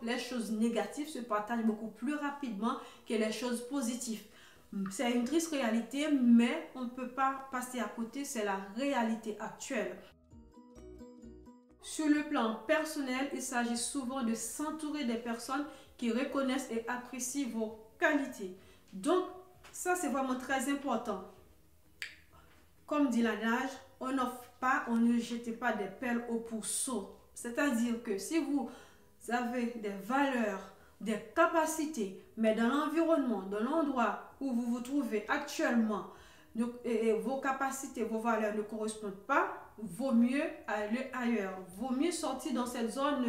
Les choses négatives se partagent beaucoup plus rapidement que les choses positives. C'est une triste réalité, mais on ne peut pas passer à côté, c'est la réalité actuelle. Sur le plan personnel, il s'agit souvent de s'entourer des personnes qui reconnaissent et apprécient vos qualités. Donc, ça c'est vraiment très important. Comme dit l'adage, on n'offre pas, on ne jette pas des perles au pourceau. C'est-à-dire que si vous avez des valeurs, des capacités, mais dans l'environnement, dans l'endroit où vous vous trouvez actuellement, vos capacités, vos valeurs ne correspondent pas, vaut mieux aller ailleurs. Vaut mieux sortir dans cette zone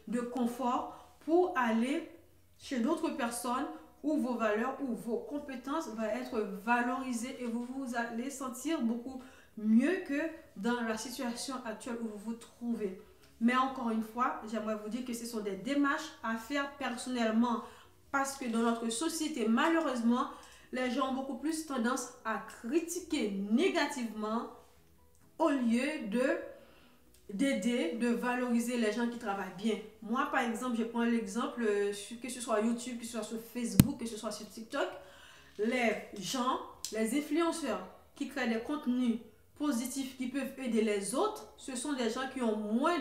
de confort pour aller chez d'autres personnes où vos valeurs ou vos compétences vont être valorisées et vous vous allez sentir beaucoup mieux que dans la situation actuelle où vous vous trouvez. Mais encore une fois, j'aimerais vous dire que ce sont des démarches à faire personnellement parce que dans notre société, malheureusement, les gens ont beaucoup plus tendance à critiquer négativement au lieu d'aider, de valoriser les gens qui travaillent bien. Moi, par exemple, je prends l'exemple, que ce soit YouTube, que ce soit sur Facebook, que ce soit sur TikTok, les gens, les influenceurs qui créent des contenus positifs qui peuvent aider les autres, ce sont des gens qui ont moins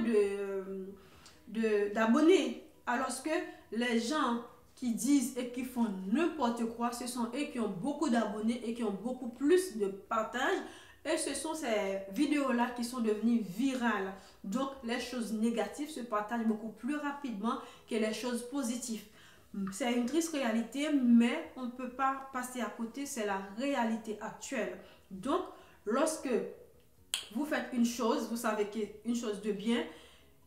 d'abonnés. Alors que les gens qui disent et qui font n'importe quoi, ce sont eux qui ont beaucoup d'abonnés et qui ont beaucoup plus de partage. Et ce sont ces vidéos-là qui sont devenues virales. Donc, les choses négatives se partagent beaucoup plus rapidement que les choses positives. C'est une triste réalité, mais on ne peut pas passer à côté, c'est la réalité actuelle. Donc, lorsque vous faites une chose, vous savez qu'une chose de bien,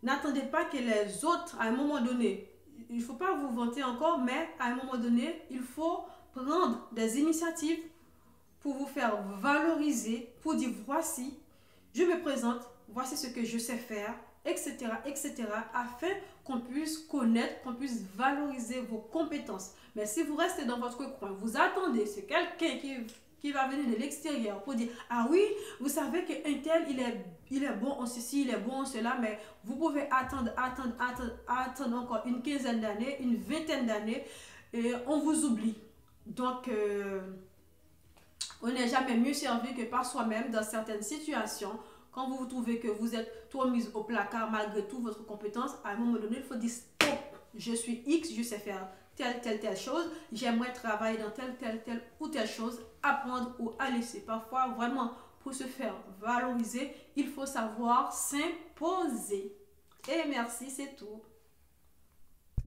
n'attendez pas que les autres, à un moment donné, il ne faut pas vous vanter encore, mais à un moment donné, il faut prendre des initiatives pour vous faire valoriser, pour dire voici, je me présente, voici ce que je sais faire, etc., etc., afin qu'on puisse connaître, qu'on puisse valoriser vos compétences. Mais si vous restez dans votre coin, vous attendez, c'est quelqu'un qui va venir de l'extérieur pour dire « Ah oui, vous savez qu'un tel, il est bon en ceci, il est bon en cela, mais vous pouvez attendre encore une quinzaine d'années, une vingtaine d'années, et on vous oublie. » Donc, on n'est jamais mieux servi que par soi-même dans certaines situations. Quand vous trouvez que vous êtes trop mis au placard malgré toute votre compétence, à un moment donné, il faut dire stop, je suis X, je sais faire telle chose, j'aimerais travailler dans telle ou telle chose, apprendre ou à laisser. Parfois, vraiment, pour se faire valoriser, il faut savoir s'imposer. Et merci, c'est tout.